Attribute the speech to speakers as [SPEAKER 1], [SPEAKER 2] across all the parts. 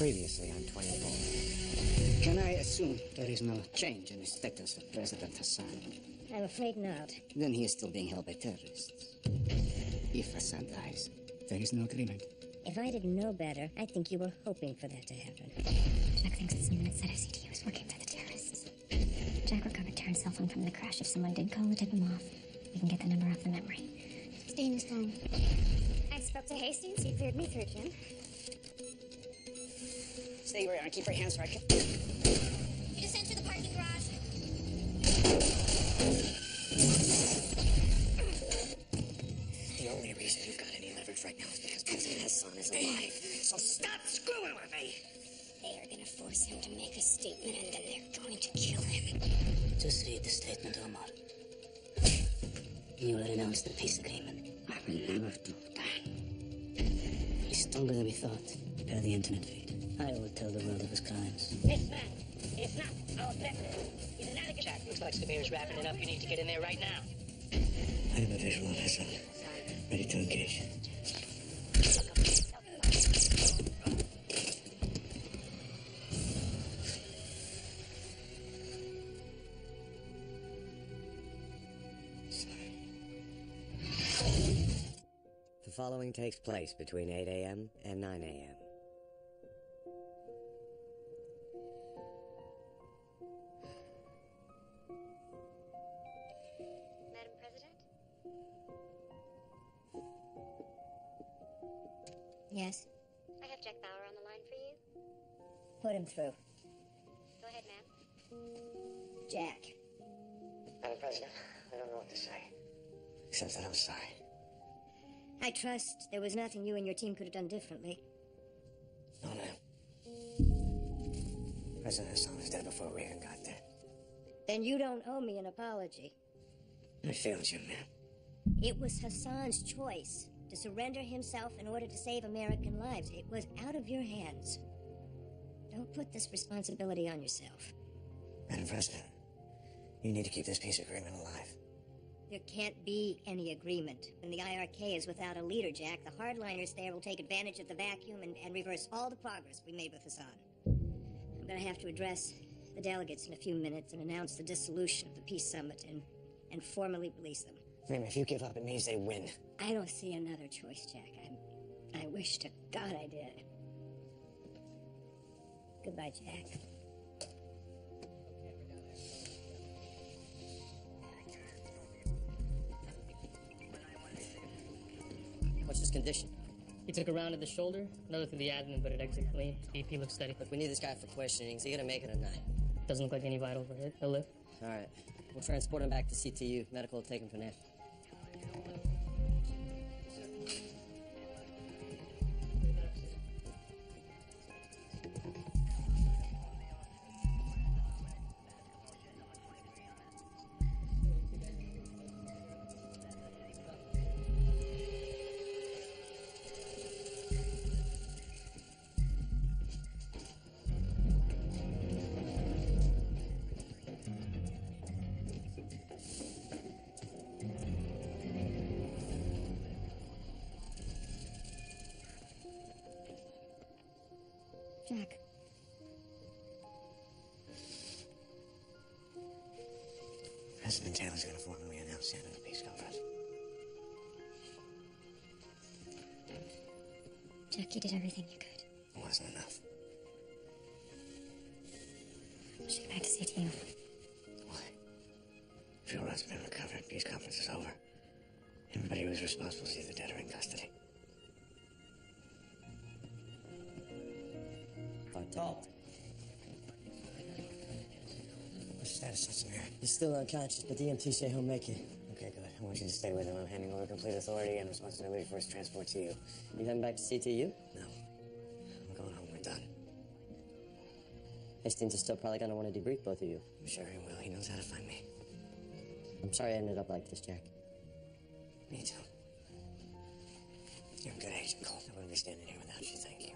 [SPEAKER 1] Previously on 24.
[SPEAKER 2] Can I assume there is no change in the status of President Hassan?
[SPEAKER 3] I'm afraid not.
[SPEAKER 2] Then he is still being held by terrorists. If Hassan dies, there is no agreement.
[SPEAKER 3] If I didn't know better, I think you were hoping for that to happen.
[SPEAKER 4] Jack thinks this new insider CTO is working for the terrorists. Jack recovered Terran's cell phone from the crash. If someone did call to tip him off, we can get the number off the memory. Stay in his phone.
[SPEAKER 5] I spoke to Hastings. He cleared me through, Jim.
[SPEAKER 2] Stay where you are and keep your hands right.
[SPEAKER 5] You just enter the parking garage.
[SPEAKER 1] The only reason you've got any leverage right now is because President Hassan is alive. So stop screwing with me!
[SPEAKER 4] They are gonna force him to make a statement, and then they're going to kill him.
[SPEAKER 6] Just read the statement, Omar. You will announce the peace agreement.
[SPEAKER 2] I will never do that.
[SPEAKER 6] He's stronger than we thought. Prepare the internet feed. I will tell the world of his crimes.
[SPEAKER 7] This man is not our president. He's an alligator. Jack, looks like Samir's wrapping it up. You need to get in there right now.
[SPEAKER 6] I have a visual on Hassan. Ready to engage.
[SPEAKER 1] The following takes place between 8 a.m. and 9 a.m.
[SPEAKER 5] Madam President?
[SPEAKER 3] Yes?
[SPEAKER 5] I have Jack Bauer on the line for you.
[SPEAKER 3] Put him through.
[SPEAKER 5] Go ahead, ma'am.
[SPEAKER 3] Jack.
[SPEAKER 1] Madam President, I don't know what to say. Except that I'm sorry.
[SPEAKER 3] I trust there was nothing you and your team could have done differently.
[SPEAKER 1] No, ma'am. President Hassan was dead before we even got there.
[SPEAKER 3] Then you don't owe me an apology.
[SPEAKER 1] I failed you, ma'am.
[SPEAKER 3] It was Hassan's choice to surrender himself in order to save American lives. It was out of your hands. Don't put this responsibility on yourself.
[SPEAKER 1] Madam President, you need to keep this peace agreement alive.
[SPEAKER 3] There can't be any agreement. When the IRK is without a leader, Jack, the hardliners there will take advantage of the vacuum and reverse all the progress we made with Hassan. I'm going to have to address the delegates in a few minutes and announce the dissolution of the Peace Summit and formally release them.
[SPEAKER 1] Ma'am, if you give up, it means they win.
[SPEAKER 3] I don't see another choice, Jack. I wish to God I did. Goodbye, Jack.
[SPEAKER 8] What's his condition?
[SPEAKER 7] He took a round of the shoulder, another through the abdomen, but it exited clean. BP looks steady.
[SPEAKER 8] Look, we need this guy for questioning. Is he gonna make it or not?
[SPEAKER 7] Doesn't look like any vital overhead. He'll live.
[SPEAKER 8] All right. We'll transport him back to CTU. Medical will take him from there.
[SPEAKER 3] Jack.
[SPEAKER 1] President Taylor's going to formally announce the end of the peace conference.
[SPEAKER 4] Jack, you did everything you could.
[SPEAKER 1] It wasn't enough.
[SPEAKER 4] We'll shoot back to CTU.
[SPEAKER 1] Why? Fuel rod's been recovered. Peace conference is over. Everybody who was responsible is either dead or in custody.
[SPEAKER 8] Talk.
[SPEAKER 1] What's the status of Samir?
[SPEAKER 8] He's still unconscious, but the EMT say he'll make it.
[SPEAKER 1] Okay, good. I want you to stay with him. I'm handing over complete authority and responsibility for his transport to you.
[SPEAKER 8] You heading back to CTU?
[SPEAKER 1] No. I'm going home. We're done.
[SPEAKER 8] Hastings is still probably gonna want to debrief both of you.
[SPEAKER 1] I'm sure he will. He knows how to find me.
[SPEAKER 8] I'm sorry I ended up like this, Jack.
[SPEAKER 1] Me too. You're a good agent, Cole. I wouldn't be standing here without you. Thank you.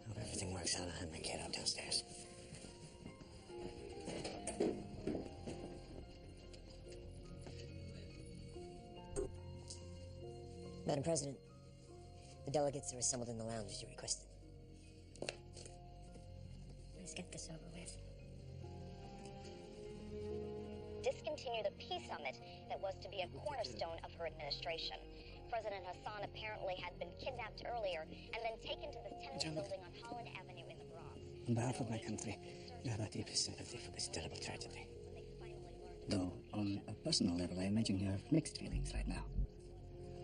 [SPEAKER 1] I hope everything works out. I'll have my kid out downstairs.
[SPEAKER 8] Madam President, the delegates are assembled in the lounge as you requested.
[SPEAKER 4] Let's get this over with.
[SPEAKER 5] Discontinue the peace summit that was to be a cornerstone of her administration. President Hassan apparently had been kidnapped earlier and then taken to the tenant building on Holland Avenue in the Bronx.
[SPEAKER 6] On behalf of my country, I have my deepest sympathy for this terrible tragedy. Though, on a personal level, I imagine you have mixed feelings right now.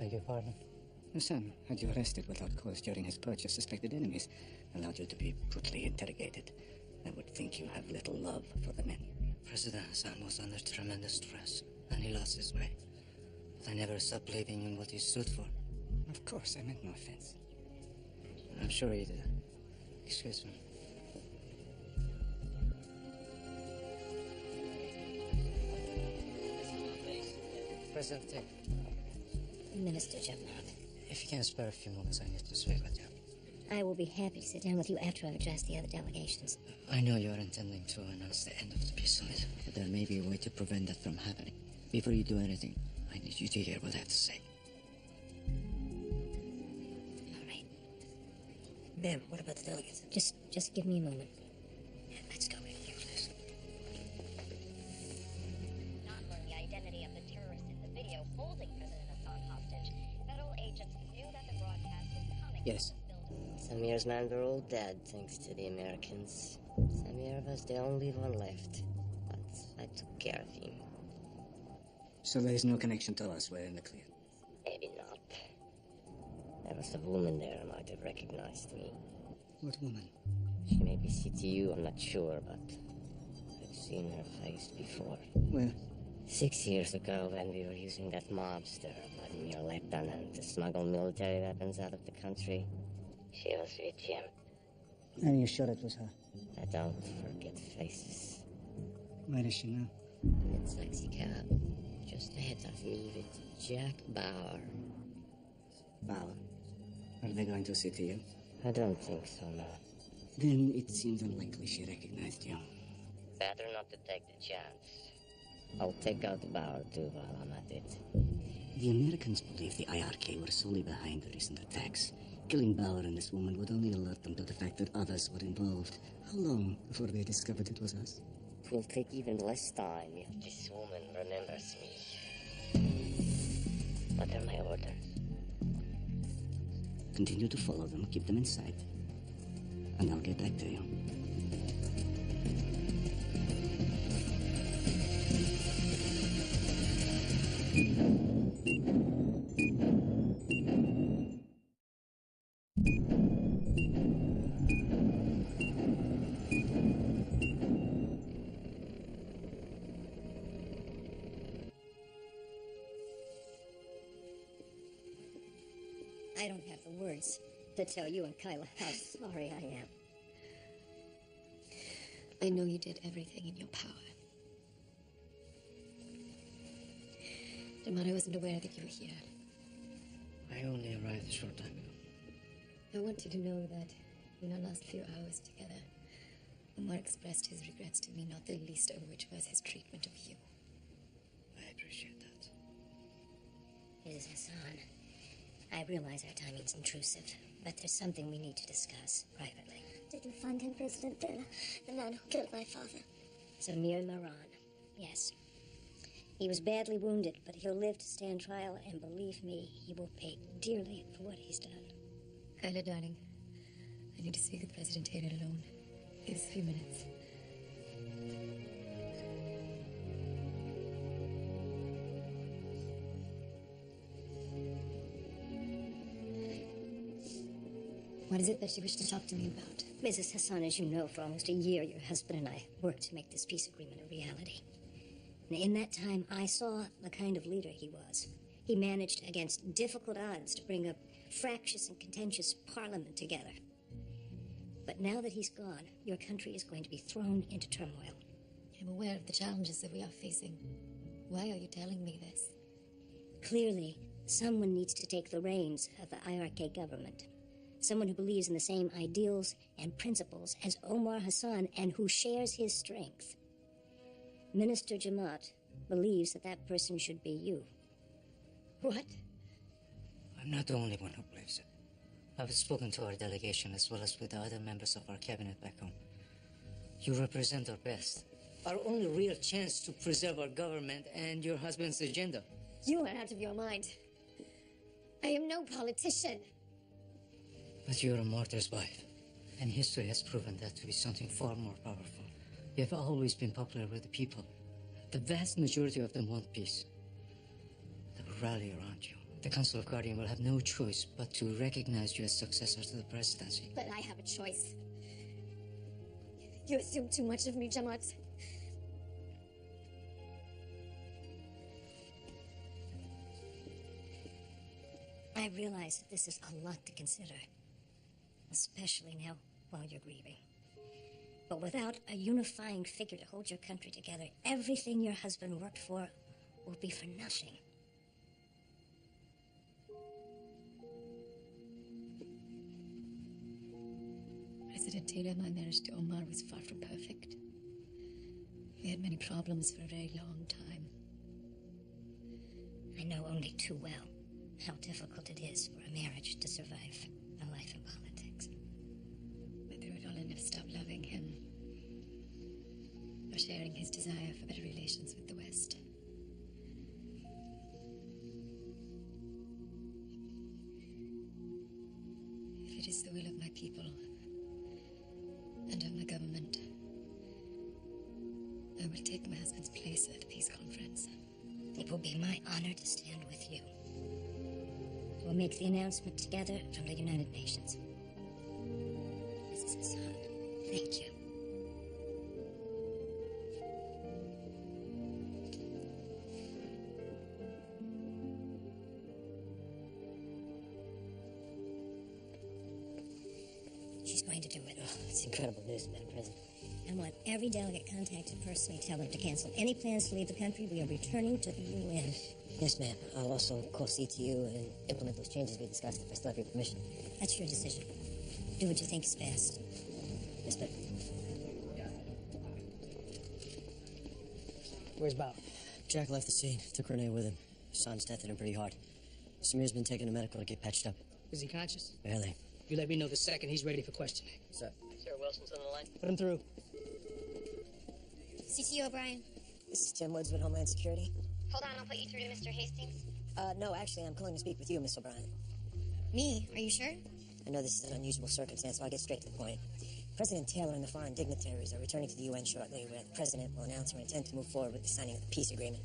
[SPEAKER 8] Beg your pardon?
[SPEAKER 6] Your son had you arrested without cause during his purge of suspected enemies, allowed you to be brutally interrogated. I would think you have little love for the men.
[SPEAKER 2] President Hassan was under tremendous stress, and he lost his way. But I never stopped believing in what he stood for.
[SPEAKER 6] Of course, I meant no offense.
[SPEAKER 2] I'm sure he did. Excuse me. President Dick,
[SPEAKER 3] Minister Jevnot,
[SPEAKER 2] if you can spare a few moments, I need to speak with you.
[SPEAKER 3] I will be happy to sit down with you after I've addressed the other delegations.
[SPEAKER 2] I know you are intending to announce the end of the peace summit, but there may be a way to prevent that from happening. Before you do anything, I need you to hear what I have to say.
[SPEAKER 3] All right.
[SPEAKER 8] Ma'am, what about the delegates?
[SPEAKER 3] Just give me a moment.
[SPEAKER 8] Let's go.
[SPEAKER 5] Not learn the identity of the terrorist in the video holding President Hassan hostage. Federal agents knew that the broadcast was coming.
[SPEAKER 8] Yes.
[SPEAKER 7] Samir's men were all dead, thanks to the Americans. Samir was the only one left, but I took care of him.
[SPEAKER 6] So there is no connection to us. We're in the clear.
[SPEAKER 7] Maybe not. There was a woman there who might have recognized me.
[SPEAKER 6] What woman?
[SPEAKER 7] She may be CTU, I'm not sure, but I've seen her face before.
[SPEAKER 6] Where?
[SPEAKER 7] 6 years ago, when we were using that mobster, Vladimir Lieutenant, to smuggle military weapons out of the country, she was with him.
[SPEAKER 6] Are you sure it was her?
[SPEAKER 7] I don't forget faces.
[SPEAKER 6] Where is she now?
[SPEAKER 7] In a taxi cab, just ahead of me with Jack Bauer.
[SPEAKER 6] Bauer. Are they going to see to you?
[SPEAKER 7] I don't think so, no.
[SPEAKER 6] Then it seems unlikely she recognized you.
[SPEAKER 7] Better not to take the chance. I'll take out Bauer too while I'm at it.
[SPEAKER 6] The Americans believe the IRK were solely behind the recent attacks. Killing Bauer and this woman would only alert them to the fact that others were involved. How long before they discovered it was us?
[SPEAKER 7] It will take even less time if this woman remembers me. What are my orders?
[SPEAKER 6] Continue to follow them, keep them in sight. And I'll get back to you.
[SPEAKER 3] I don't have the words to tell you and Kyla how sorry I am.
[SPEAKER 9] I know you did everything in your power. Damon, I wasn't aware that you were here.
[SPEAKER 2] I only arrived a short time ago.
[SPEAKER 9] I want you to know that in our last few hours together, Omar expressed his regrets to me, not the least of which was his treatment of you.
[SPEAKER 2] I appreciate that.
[SPEAKER 3] Mrs. Hassan, I realize our timing's intrusive, but there's something we need to discuss privately.
[SPEAKER 4] Did you find him, President Bella? The man who killed my father?
[SPEAKER 3] Samir Maran, yes. He was badly wounded, but he'll live to stand trial, and believe me, he will pay dearly for what he's done.
[SPEAKER 9] Kyla, darling, I need to speak with President Taylor alone. Give us a few minutes. What is it that you wish to talk to me about?
[SPEAKER 3] Mrs. Hassan, as you know, for almost a year, your husband and I worked to make this peace agreement a reality. And in that time, I saw the kind of leader he was. He managed, against difficult odds, to bring a fractious and contentious parliament together. But now that he's gone, your country is going to be thrown into turmoil.
[SPEAKER 9] I'm aware of the challenges that we are facing. Why are you telling me this?
[SPEAKER 3] Clearly, someone needs to take the reins of the IRK government. Someone who believes in the same ideals and principles as Omar Hassan and who shares his strength. Minister Jamaat believes that that person should be you.
[SPEAKER 9] What?
[SPEAKER 2] I'm not the only one who believes it. I've spoken to our delegation as well as with the other members of our cabinet back home. You represent our best. Our only real chance to preserve our government and your husband's agenda.
[SPEAKER 4] You are out of your mind. I am no politician.
[SPEAKER 2] But you're a martyr's wife. And history has proven that to be something far more powerful. You have always been popular with the people. The vast majority of them want peace. They will rally around you. The Council of Guardian will have no choice but to recognize you as successor to the presidency.
[SPEAKER 4] But I have a choice. You assume too much of me, Jamaat.
[SPEAKER 3] I realize that this is a lot to consider, especially now while you're grieving. But without a unifying figure to hold your country together, everything your husband worked for will be for nothing.
[SPEAKER 9] President Taylor, my marriage to Omar was far from perfect. We had many problems for a very long time.
[SPEAKER 3] I know only too well how difficult it is for a marriage to survive a life in politics.
[SPEAKER 9] But through it all, I never stopped loving him, or sharing his desire for better relations with the West. If it is the will of my people and of my government, I will take my husband's place at the peace conference.
[SPEAKER 3] It will be my honor to stand with you. We'll make the announcement together from the United Nations. Mrs. Hassan, thank you. She's going to do it.
[SPEAKER 8] Oh, it's incredible news, Madam President.
[SPEAKER 3] I want every delegate contacted personally tell them to cancel any plans to leave the country. We are returning to the UN.
[SPEAKER 8] Yes, ma'am. I'll also call CTU and implement those changes we discussed if I still have your permission.
[SPEAKER 3] That's your decision. Do what you think is best.
[SPEAKER 8] Yes, ma'am.
[SPEAKER 10] Where's Bob?
[SPEAKER 8] Jack left the scene. Took Renee with him. Son's death hit him pretty hard. Samir's been taken to medical to get patched up.
[SPEAKER 10] Is he conscious?
[SPEAKER 8] Barely.
[SPEAKER 10] You let me know the second he's ready for questioning.
[SPEAKER 8] Sir. Sarah Wilson's on the line.
[SPEAKER 10] Put him through.
[SPEAKER 4] CTU O'Brien.
[SPEAKER 8] This is Tim Woods with Homeland Security.
[SPEAKER 5] Hold on, I'll put you through to Mr. Hastings.
[SPEAKER 8] No, actually, I'm calling to speak with you, Miss O'Brien.
[SPEAKER 4] Me? Are you sure?
[SPEAKER 8] I know this is an unusual circumstance, so I'll get straight to the point. President Taylor and the foreign dignitaries are returning to the UN shortly, where the president will announce her intent to move forward with the signing of the peace agreement.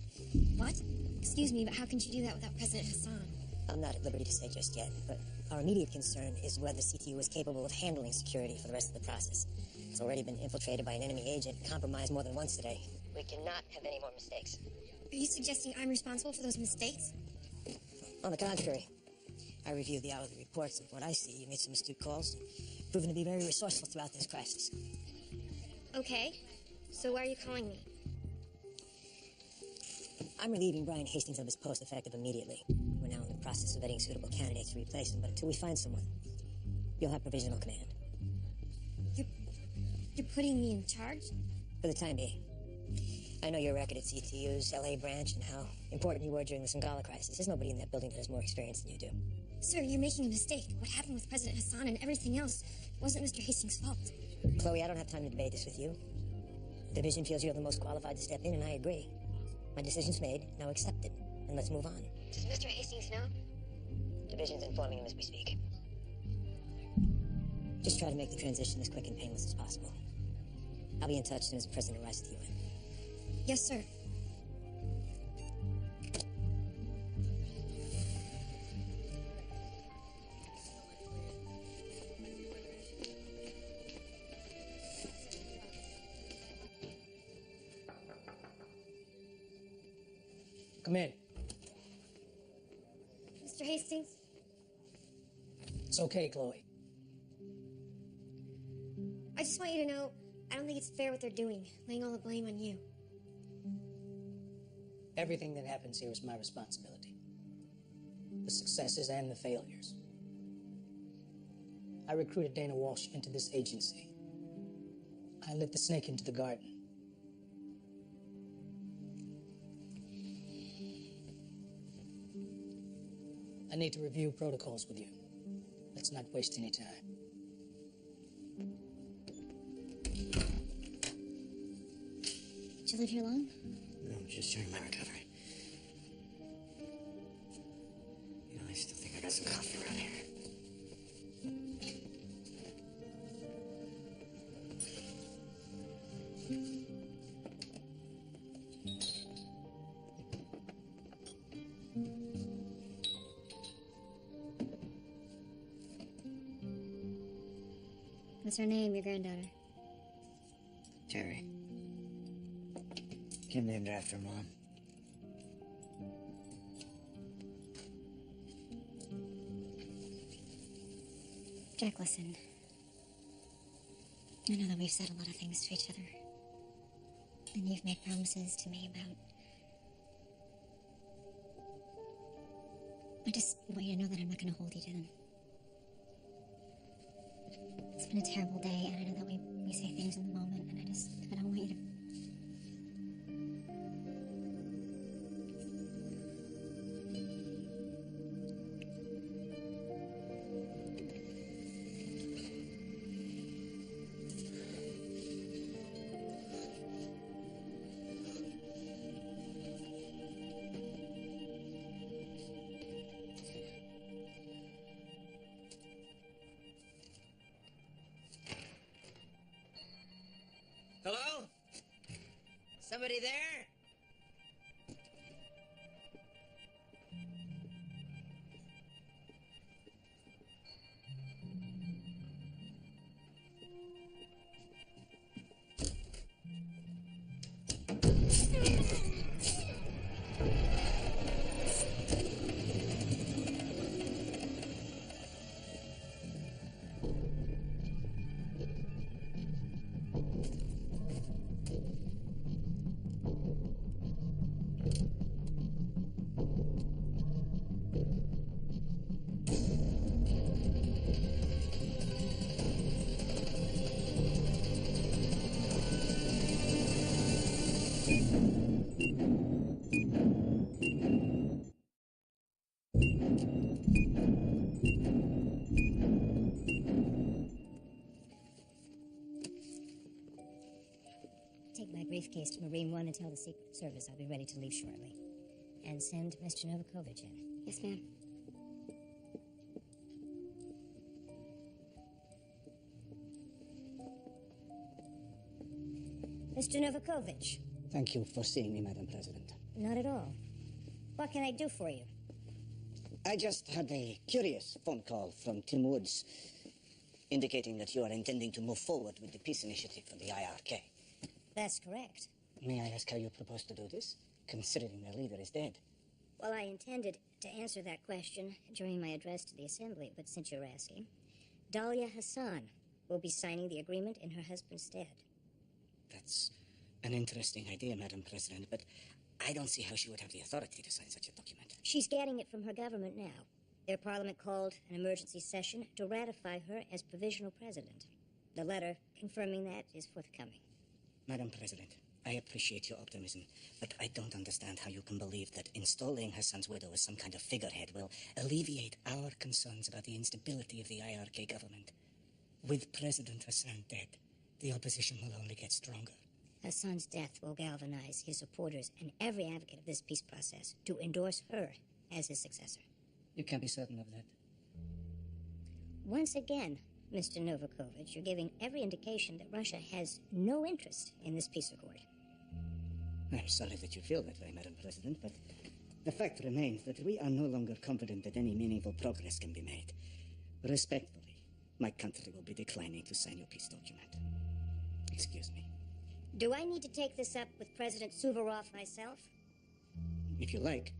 [SPEAKER 4] What? Excuse me, but how can you do that without President Hassan?
[SPEAKER 8] I'm not at liberty to say just yet, but our immediate concern is whether CTU is capable of handling security for the rest of the process. It's already been infiltrated by an enemy agent, compromised more than once today. We cannot have any more mistakes.
[SPEAKER 4] Are you suggesting I'm responsible for those mistakes?
[SPEAKER 8] On the contrary, I reviewed the hourly reports, and what I see, you made some astute calls, proven to be very resourceful throughout this crisis.
[SPEAKER 4] Okay, so why are you calling me?
[SPEAKER 8] I'm relieving Brian Hastings of his post effective immediately. We're now in the process of vetting suitable candidates to replace him, but until we find someone, you'll have provisional command.
[SPEAKER 4] You're putting me in charge?
[SPEAKER 8] For the time being. I know your record at CTU's LA branch and how important you were during the Sangala crisis. There's nobody in that building that has more experience than you do.
[SPEAKER 4] Sir, you're making a mistake. What happened with President Hassan and everything else wasn't Mr. Hastings' fault.
[SPEAKER 8] Chloe, I don't have time to debate this with you. The division feels you're the most qualified to step in, and I agree. My decision's made. Now accept it, and let's move on.
[SPEAKER 4] Does Mr. Hastings know?
[SPEAKER 8] Division's informing him as we speak. Just try to make the transition as quick and painless as possible. I'll be in touch as soon as the president arrives at the UN.
[SPEAKER 4] Yes, sir.
[SPEAKER 10] Come in.
[SPEAKER 4] Mr. Hastings?
[SPEAKER 10] It's okay, Chloe.
[SPEAKER 4] I just want you to know, I don't think it's fair what they're doing, laying all the blame on you.
[SPEAKER 10] Everything that happens here is my responsibility. The successes and the failures. I recruited Dana Walsh into this agency. I let the snake into the garden. I need to review protocols with you. Let's not waste any time.
[SPEAKER 4] to live here long?
[SPEAKER 1] No, just during my recovery. You know, I still think I got some coffee around here.
[SPEAKER 4] What's her name, your granddaughter?
[SPEAKER 1] Terry. Kid named her after Mom.
[SPEAKER 4] Jack, listen. I know that we've said a lot of things to each other. And you've made promises to me about... I just want you to know that I'm not going to hold you to them. It's been a terrible day, and I know that we say things in the moment, and I don't want you to...
[SPEAKER 1] Hello? Somebody there?
[SPEAKER 3] Take my briefcase to Marine One and tell the Secret Service I'll be ready to leave shortly. And send Mr. Novakovich in.
[SPEAKER 4] Yes, ma'am.
[SPEAKER 3] Mr. Novakovich.
[SPEAKER 6] Thank you for seeing me, Madam President.
[SPEAKER 3] Not at all. What can I do for you?
[SPEAKER 6] I just had a curious phone call from Tim Woods indicating that you are intending to move forward with the peace initiative for the IRK.
[SPEAKER 3] That's correct.
[SPEAKER 6] May I ask how you propose to do this, considering their leader is dead?
[SPEAKER 3] Well, I intended to answer that question during my address to the Assembly, but since you're asking, Dahlia Hassan will be signing the agreement in her husband's stead.
[SPEAKER 6] That's an interesting idea, Madam President, but I don't see how she would have the authority to sign such a document.
[SPEAKER 3] She's getting it from her government now. Their parliament called an emergency session to ratify her as provisional president. The letter confirming that is forthcoming.
[SPEAKER 6] Madam President, I appreciate your optimism, but I don't understand how you can believe that installing Hassan's widow as some kind of figurehead will alleviate our concerns about the instability of the IRK government. With President Hassan dead, the opposition will only get stronger.
[SPEAKER 3] Hassan's death will galvanize his supporters and every advocate of this peace process to endorse her as his successor.
[SPEAKER 6] You can't be certain of that.
[SPEAKER 3] Once again, Mr. Novakovich, you're giving every indication that Russia has no interest in this peace accord.
[SPEAKER 6] I'm sorry that you feel that way, Madam President, but the fact remains that we are no longer confident that any meaningful progress can be made. Respectfully, my country will be declining to sign your peace document. Excuse me.
[SPEAKER 3] Do I need to take this up with President Suvorov myself?
[SPEAKER 6] If you like,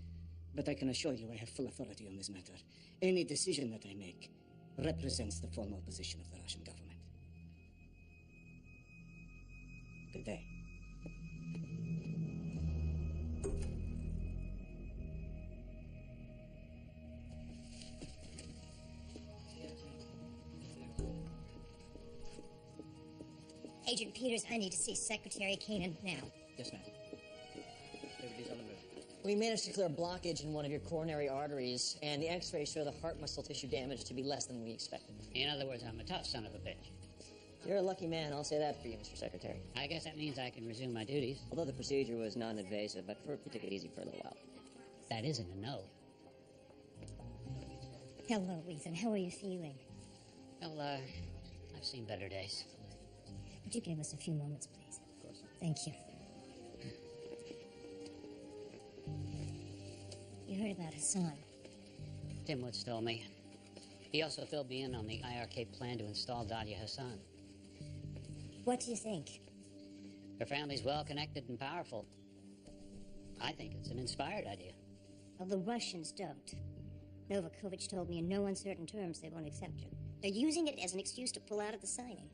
[SPEAKER 6] but I can assure you I have full authority on this matter. Any decision that I make represents the formal position of the Russian government. Good day.
[SPEAKER 3] Agent Peters, I need to see Secretary Keenan now.
[SPEAKER 6] Yes, ma'am. Everybody's on the move.
[SPEAKER 8] We managed to clear a blockage in one of your coronary arteries, and the x-rays show the heart muscle tissue damage to be less than we expected.
[SPEAKER 2] In other words, I'm a tough son of a bitch.
[SPEAKER 8] You're a lucky man, I'll say that for you, Mr. Secretary.
[SPEAKER 7] I guess that means I can resume my duties.
[SPEAKER 8] Although the procedure was non-invasive, I prefer to take it easy for a little while.
[SPEAKER 7] That isn't a no.
[SPEAKER 3] Hello, Ethan. How are you feeling?
[SPEAKER 7] Well, I've seen better days.
[SPEAKER 3] Would you give us a few moments, please?
[SPEAKER 8] Of course.
[SPEAKER 3] Thank you. You heard about Hassan?
[SPEAKER 7] Tim Woods told me. He also filled me in on the IRK plan to install Dahlia Hassan.
[SPEAKER 3] What do you think?
[SPEAKER 7] Her family's well-connected and powerful. I think it's an inspired idea.
[SPEAKER 3] Well, the Russians don't. Novakovich told me in no uncertain terms they won't accept her. They're using it as an excuse to pull out of the signing.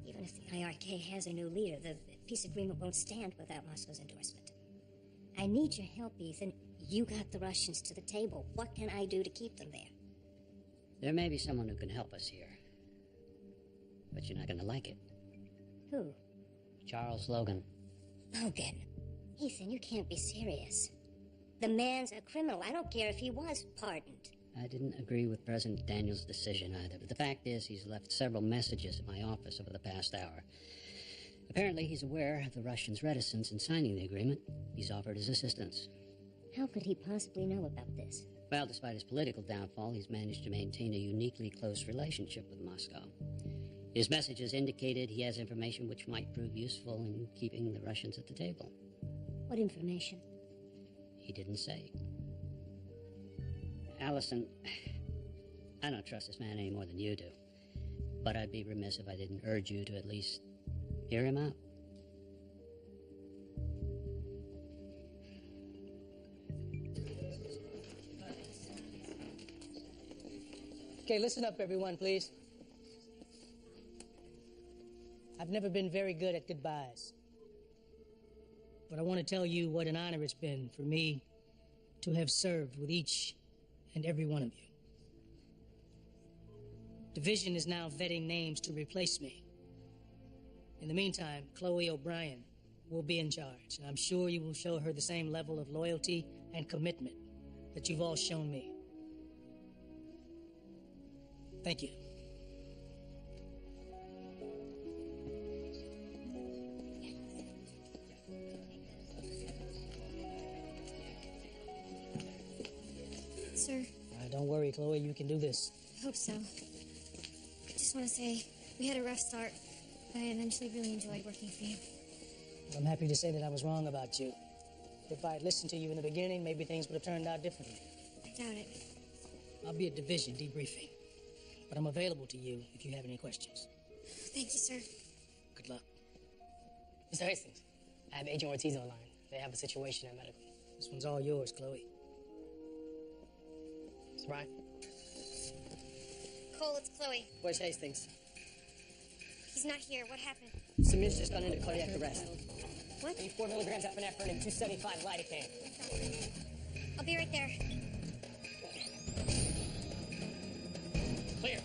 [SPEAKER 3] Even if the IRK has a new leader, the peace agreement won't stand without Moscow's endorsement. I need your help, Ethan. You got the Russians to the table. What can I do to keep them there?
[SPEAKER 7] There may be someone who can help us here. But you're not going to like it.
[SPEAKER 3] Who?
[SPEAKER 7] Charles Logan.
[SPEAKER 3] Logan? Ethan, you can't be serious. The man's a criminal. I don't care if he was pardoned.
[SPEAKER 7] I didn't agree with President Daniels' decision either, but the fact is he's left several messages at my office over the past hour. Apparently he's aware of the Russians' reticence in signing the agreement. He's offered his assistance.
[SPEAKER 3] How could he possibly know about this?
[SPEAKER 7] Well, despite his political downfall, he's managed to maintain a uniquely close relationship with Moscow. His messages indicated he has information which might prove useful in keeping the Russians at the table.
[SPEAKER 3] What information?
[SPEAKER 7] He didn't say. Allison, I don't trust this man any more than you do. But I'd be remiss if I didn't urge you to at least hear him out.
[SPEAKER 10] Okay, listen up, everyone, please. I've never been very good at goodbyes. But I want to tell you what an honor it's been for me to have served with each and every one of you. Division is now vetting names to replace me. In the meantime, Chloe O'Brien will be in charge, and I'm sure you will show her the same level of loyalty and commitment that you've all shown me. Thank you.
[SPEAKER 9] Sir,
[SPEAKER 10] Don't worry, Chloe, you can do this.
[SPEAKER 9] I hope so. I just want to say, we had a rough start, but I eventually really enjoyed working for you.
[SPEAKER 10] I'm happy to say that I was wrong about you. If I had listened to you in the beginning, maybe things would have turned out differently.
[SPEAKER 9] I doubt it.
[SPEAKER 10] I'll be at division debriefing, but I'm available to you if you have any questions.
[SPEAKER 9] Thank you, sir.
[SPEAKER 10] Good luck.
[SPEAKER 11] Mr. Hastings, I have Agent Ortiz on the line. They have a situation at medical.
[SPEAKER 10] This one's all yours, Chloe.
[SPEAKER 11] Mr. Bryan?
[SPEAKER 9] Cole, it's Chloe.
[SPEAKER 11] Where's Hastings?
[SPEAKER 9] He's not here. What happened?
[SPEAKER 11] Samir's just gone into cardiac arrest.
[SPEAKER 9] What?
[SPEAKER 11] I need 4 milligrams epinephrine and 275 lidocaine.
[SPEAKER 9] I'll be right there.
[SPEAKER 11] Clear.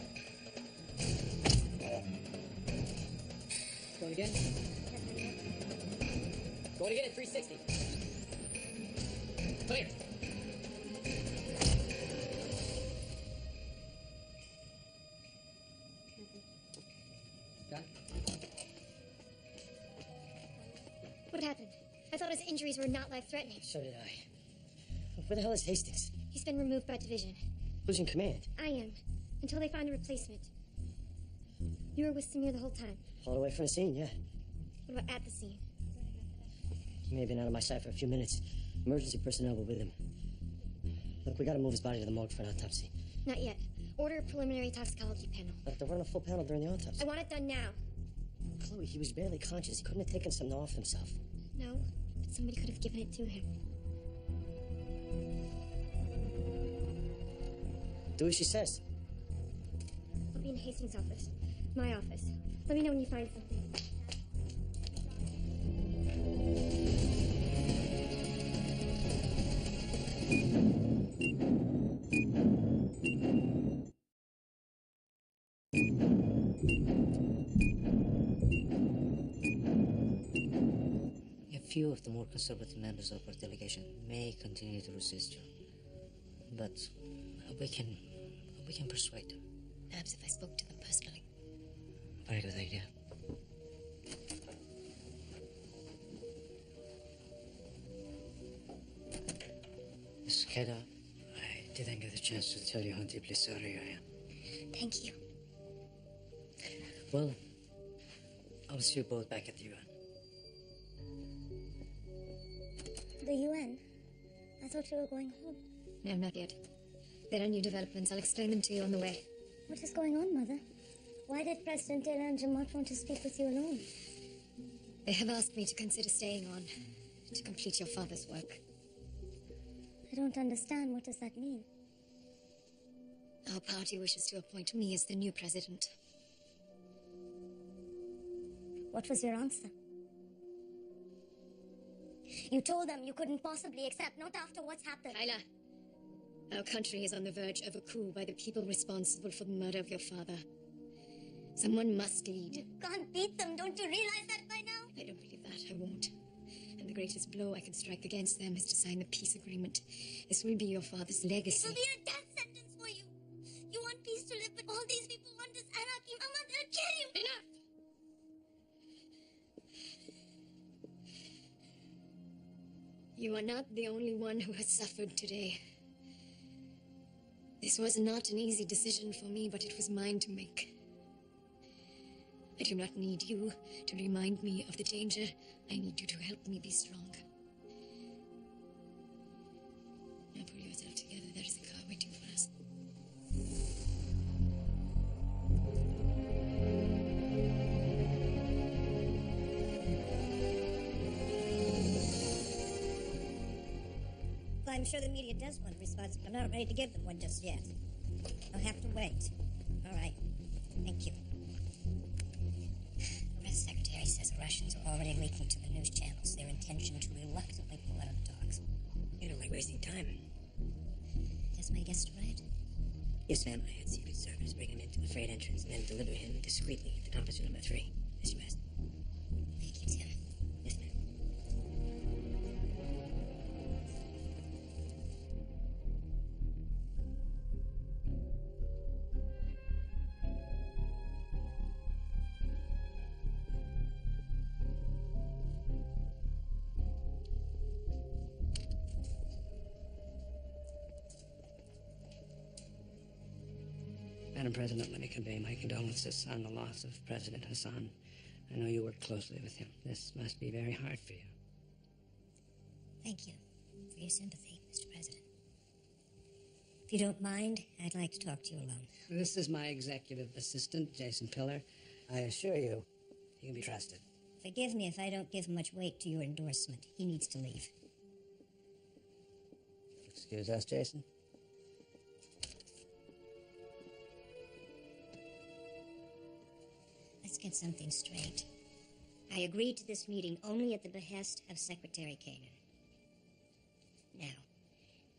[SPEAKER 11] Going again? Going again at 360. Clear. Done.
[SPEAKER 9] What happened? I thought his injuries were not life-threatening.
[SPEAKER 11] So did I. Where the hell is Hastings?
[SPEAKER 9] He's been removed by division.
[SPEAKER 11] Who's in command?
[SPEAKER 9] I am, until they find a replacement. You were with Samir the whole time.
[SPEAKER 11] All the way from the scene, yeah.
[SPEAKER 9] What about at the scene?
[SPEAKER 11] He may have been out of my sight for a few minutes. Emergency personnel were with him. Look, we gotta move his body to the morgue for an autopsy.
[SPEAKER 9] Not yet. Order a preliminary toxicology panel.
[SPEAKER 11] But they're running a full panel during the autopsy.
[SPEAKER 9] I want it done now.
[SPEAKER 11] Chloe, he was barely conscious. He couldn't have taken something off himself.
[SPEAKER 9] No, but somebody could have given it to him.
[SPEAKER 11] Do as she says.
[SPEAKER 9] I'll be in Hastings' office. My office. Let me know when you find something.
[SPEAKER 2] A few of the more conservative members of our delegation may continue to resist you, but we can persuade them.
[SPEAKER 9] Perhaps if I spoke to them personally.
[SPEAKER 2] Very good idea. Keda, I didn't get a chance to tell you how deeply sorry I am.
[SPEAKER 4] Thank you.
[SPEAKER 2] Well, I'll see you both back at the UN.
[SPEAKER 3] The UN? I thought you were going home.
[SPEAKER 9] No, not yet. There are new developments. I'll explain them to you on the way.
[SPEAKER 3] What is going on, Mother? Why did President Dela and Jamot want to speak with you alone?
[SPEAKER 9] They have asked me to consider staying on to complete your father's work.
[SPEAKER 3] I don't understand. What does that mean?
[SPEAKER 9] Our party wishes to appoint me as the new president.
[SPEAKER 3] What was your answer? You told them you couldn't possibly accept, not after what's happened.
[SPEAKER 9] Kyla, our country is on the verge of a coup by the people responsible for the murder of your father. Someone must lead.
[SPEAKER 3] You can't beat them. Don't you realize that by now?
[SPEAKER 9] I don't believe that. I won't. And the greatest blow I can strike against them is to sign the peace agreement. This will be your father's legacy.
[SPEAKER 3] It will be a death sentence for you. You want peace to live, but all these people want this anarchy. Mama, they'll kill you.
[SPEAKER 9] Enough! You are not the only one who has suffered today. This was not an easy decision for me, but it was mine to make. I do not need you to remind me of the danger. I need you to help me be strong. Now pull yourself together. There is a car waiting for us.
[SPEAKER 3] I'm sure the media does want a response, but I'm not ready to give them one just yet. I'll have to wait. All right. Thank you. The press secretary says the Russians are already leaking to the news channels their intention to reluctantly pull out of the talks.
[SPEAKER 8] You don't like wasting time.
[SPEAKER 3] Is my guest right?
[SPEAKER 8] Yes, ma'am. I had Secret Service bring him into the freight entrance and then deliver him discreetly at the conference room number 3. Mr. West.
[SPEAKER 3] Thank you, Tim.
[SPEAKER 8] Yes, ma'am.
[SPEAKER 7] Madam President, let me convey my condolences on the loss of President Hassan. I know you worked closely with him. This must be very hard for you.
[SPEAKER 3] Thank you for your sympathy, Mr. President. If you don't mind, I'd like to talk to you alone.
[SPEAKER 7] This is my executive assistant, Jason Pillar. I assure you, he can be trusted.
[SPEAKER 3] Forgive me if I don't give much weight to your endorsement. He needs to leave.
[SPEAKER 7] Excuse us, Jason.
[SPEAKER 3] Let's get something straight. I agreed to this meeting only at the behest of Secretary Kanan. Now,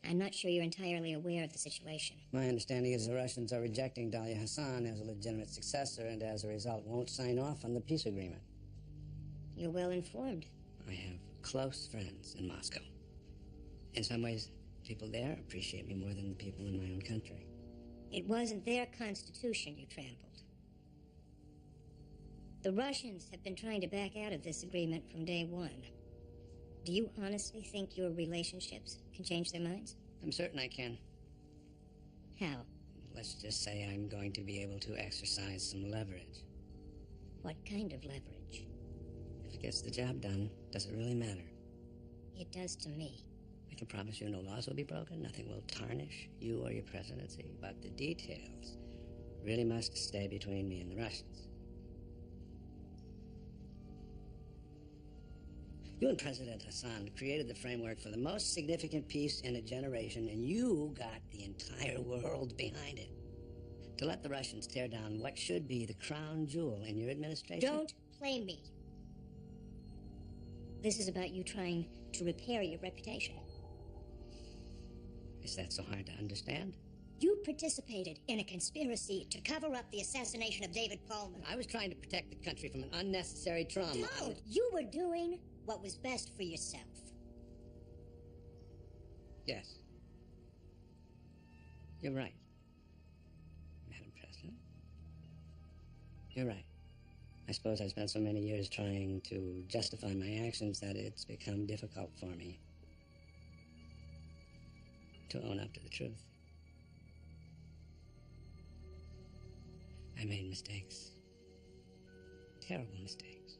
[SPEAKER 3] I'm not sure you're entirely aware of the situation.
[SPEAKER 7] My understanding is the Russians are rejecting Dalia Hassan as a legitimate successor and as a result won't sign off on the peace agreement.
[SPEAKER 3] You're well informed.
[SPEAKER 7] I have close friends in Moscow. In some ways, people there appreciate me more than the people in my own country.
[SPEAKER 3] It wasn't their constitution you trampled. The Russians have been trying to back out of this agreement from day one. Do you honestly think your relationships can change their minds?
[SPEAKER 7] I'm certain I can.
[SPEAKER 3] How?
[SPEAKER 7] Let's just say I'm going to be able to exercise some leverage.
[SPEAKER 3] What kind of leverage?
[SPEAKER 7] If it gets the job done, does it really matter?
[SPEAKER 3] It does to me.
[SPEAKER 7] I can promise you no laws will be broken, nothing will tarnish you or your presidency, but the details really must stay between me and the Russians. You and President Hassan created the framework for the most significant peace in a generation, and you got the entire world behind it. To let the Russians tear down what should be the crown jewel in your administration...
[SPEAKER 3] Don't play me. This is about you trying to repair your reputation.
[SPEAKER 7] Is that so hard to understand?
[SPEAKER 3] You participated in a conspiracy to cover up the assassination of David Coleman.
[SPEAKER 7] I was trying to protect the country from an unnecessary trauma.
[SPEAKER 3] No, you were doing what was best for yourself.
[SPEAKER 7] Yes. You're right, Madam President. You're right. I suppose I spent so many years trying to justify my actions that it's become difficult for me to own up to the truth. I made mistakes. Terrible mistakes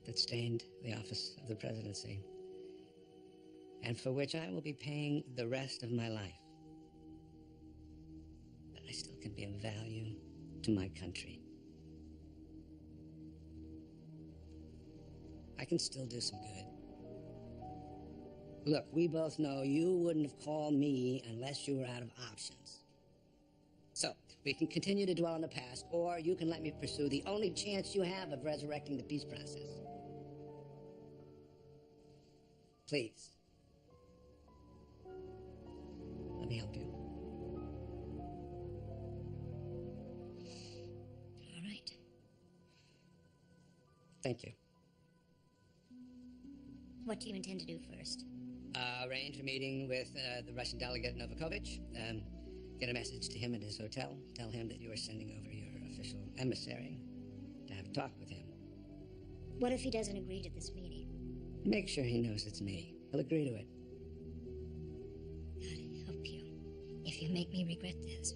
[SPEAKER 7] that stained the office of the presidency, and for which I will be paying the rest of my life. But I still can be of value to my country. I can still do some good. Look, we both know you wouldn't have called me unless you were out of options. So, we can continue to dwell on the past, or you can let me pursue the only chance you have of resurrecting the peace process. Please. Let me help you.
[SPEAKER 3] All right.
[SPEAKER 7] Thank you.
[SPEAKER 3] What do you intend to do first?
[SPEAKER 7] Arrange a meeting with the Russian delegate Novakovich. Get a message to him at his hotel. Tell him that you are sending over your official emissary to have a talk with him.
[SPEAKER 3] What if he doesn't agree to this meeting?
[SPEAKER 7] Make sure he knows it's me. He'll agree to it.
[SPEAKER 3] God help you if you make me regret this.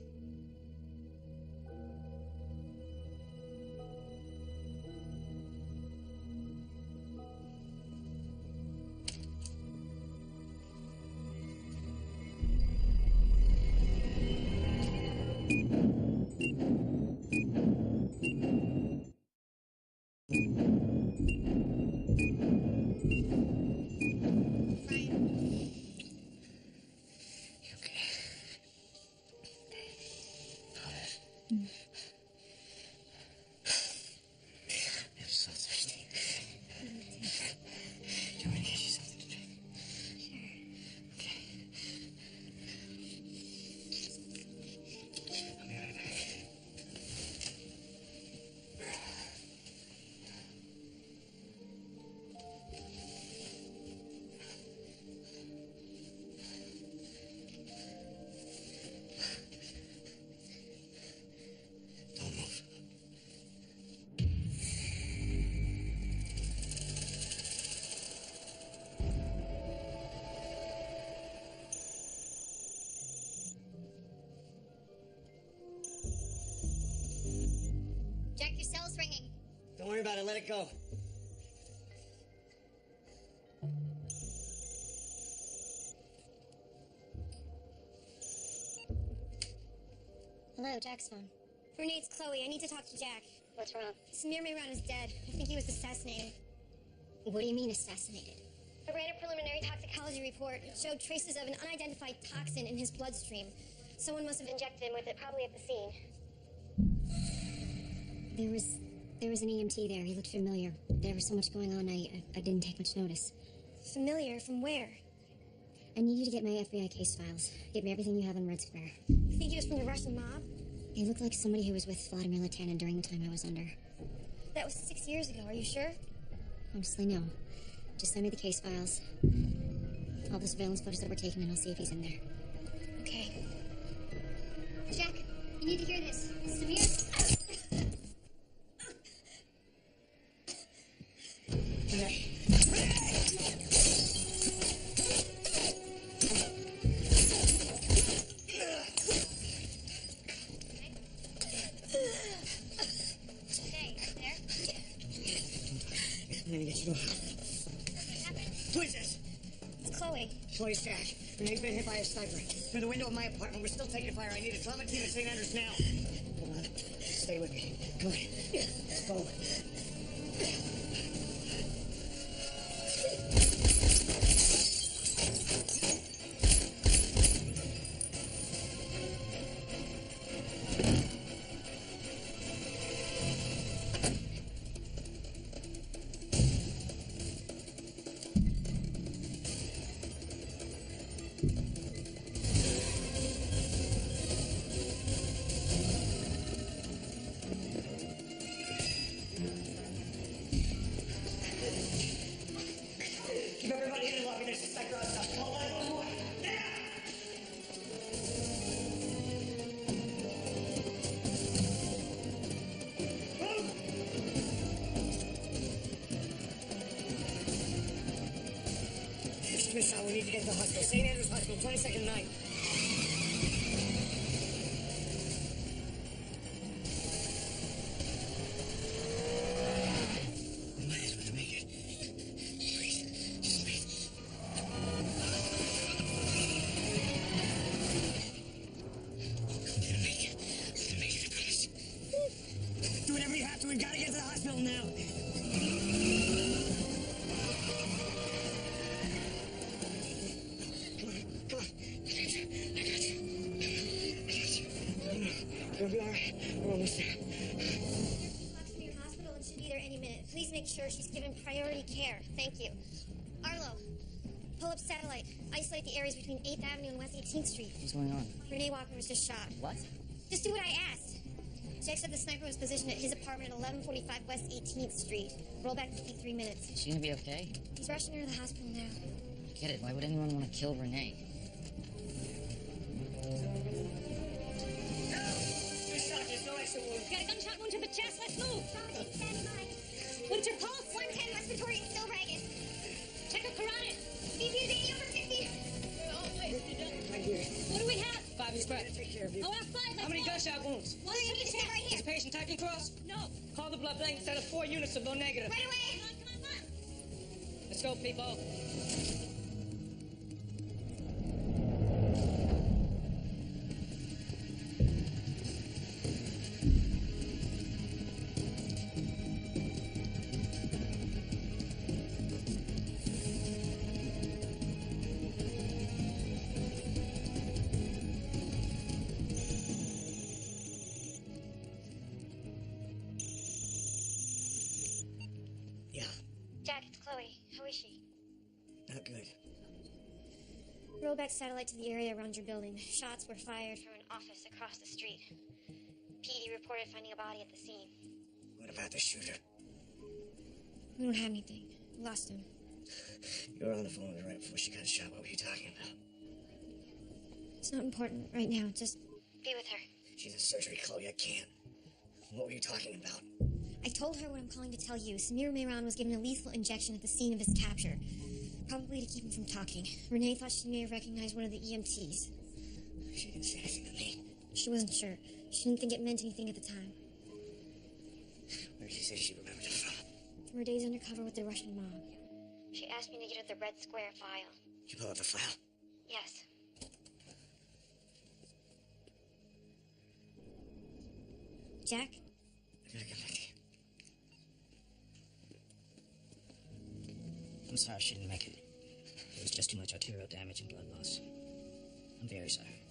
[SPEAKER 3] Jack, your cell's ringing.
[SPEAKER 11] Don't worry about it. Let it go.
[SPEAKER 3] Hello, Jack's phone. Renee, it's Chloe. I need to talk to Jack.
[SPEAKER 5] What's wrong?
[SPEAKER 3] Samir Mehran is dead. I think he was assassinated. What do you mean assassinated?
[SPEAKER 5] I ran a preliminary toxicology report. It showed traces of an unidentified toxin in his bloodstream. Someone must have injected him with it, probably at the scene.
[SPEAKER 4] There was an EMT there. He looked familiar. There was so much going on, I didn't take much notice.
[SPEAKER 5] Familiar? From where?
[SPEAKER 4] I need you to get my FBI case files. Get me everything you have on Red Square.
[SPEAKER 5] You think he was from the Russian mob?
[SPEAKER 4] He looked like somebody who was with Vladimir Latanin during the time I was under.
[SPEAKER 5] That was 6 years ago, are you sure?
[SPEAKER 4] Honestly, no. Just send me the case files. All the surveillance footage that were taken, and I'll see if he's in there.
[SPEAKER 5] Okay.
[SPEAKER 3] Jack, you need to hear this. Samir...
[SPEAKER 11] I'm gonna get you out. Who is this?
[SPEAKER 5] It's Chloe.
[SPEAKER 11] Chloe's Jack. Renee's been hit by a sniper. Through the window of my apartment. We're still taking fire. I need a trauma team at St. Andrews now. Hold on. Stay with me. Come on. Let's go. We need to get to the hospital. St. Andrews Hospital, 22nd night. We're almost there.
[SPEAKER 3] Clock's near hospital and should be there any minute. Please make sure she's given priority care. Thank you. Arlo, pull up satellite. Isolate the areas between 8th Avenue and West 18th Street.
[SPEAKER 2] What's going on?
[SPEAKER 3] Renee Walker was just shot.
[SPEAKER 2] What?
[SPEAKER 3] Just do what I asked. Jack said the sniper was positioned at his apartment at 1145 West 18th Street. Roll back 53 minutes.
[SPEAKER 2] Is she gonna be okay?
[SPEAKER 3] He's rushing her to the hospital now.
[SPEAKER 2] Get it. Why would anyone want to kill Renee?
[SPEAKER 3] Got a gunshot wound to the chest. Let's move. Standing by. What's your pulse? 110 respiratory and still ragged. Check a carotid. BP is 80 over 50.
[SPEAKER 11] Right here.
[SPEAKER 10] What do we have? 5 is correct.
[SPEAKER 11] Take care of you.
[SPEAKER 10] Oh, our 5. How many gunshot wounds?
[SPEAKER 3] Well, you need to stay right
[SPEAKER 10] Is
[SPEAKER 3] here.
[SPEAKER 10] the patient typing cross?
[SPEAKER 3] No.
[SPEAKER 10] Call the blood bank. Set of 4 units of low negative.
[SPEAKER 3] Right away. Come on.
[SPEAKER 10] Let's go, people.
[SPEAKER 11] Yeah,
[SPEAKER 3] Jack, it's Chloe. How is she?
[SPEAKER 11] not good.
[SPEAKER 3] Roll back satellite to the area around your building. Shots were fired from an office across the street. PD reported finding a body at the scene.
[SPEAKER 11] What about the shooter?
[SPEAKER 3] We don't have anything. We lost him.
[SPEAKER 11] You were on the phone with her right before she got shot. What were you talking about?
[SPEAKER 3] It's not important right now. Just be with her.
[SPEAKER 11] She's in surgery, Chloe. I can't. What were you talking about?
[SPEAKER 3] I told her what I'm calling to tell you. Samir Mehran was given a lethal injection at the scene of his capture. Probably to keep him from talking. Renee thought she may have recognized one of the EMTs.
[SPEAKER 11] She didn't say anything to me.
[SPEAKER 3] She wasn't sure. She didn't think it meant anything at the time.
[SPEAKER 11] Where did she say she remembered it from?
[SPEAKER 3] From her days undercover with the Russian mob.
[SPEAKER 5] She asked me to get her the Red Square file.
[SPEAKER 11] You pull out the file?
[SPEAKER 5] Yes.
[SPEAKER 3] Jack?
[SPEAKER 11] I gotta get back to you.
[SPEAKER 6] I'm sorry she didn't make it. There was just too much arterial damage and blood loss. I'm very sorry.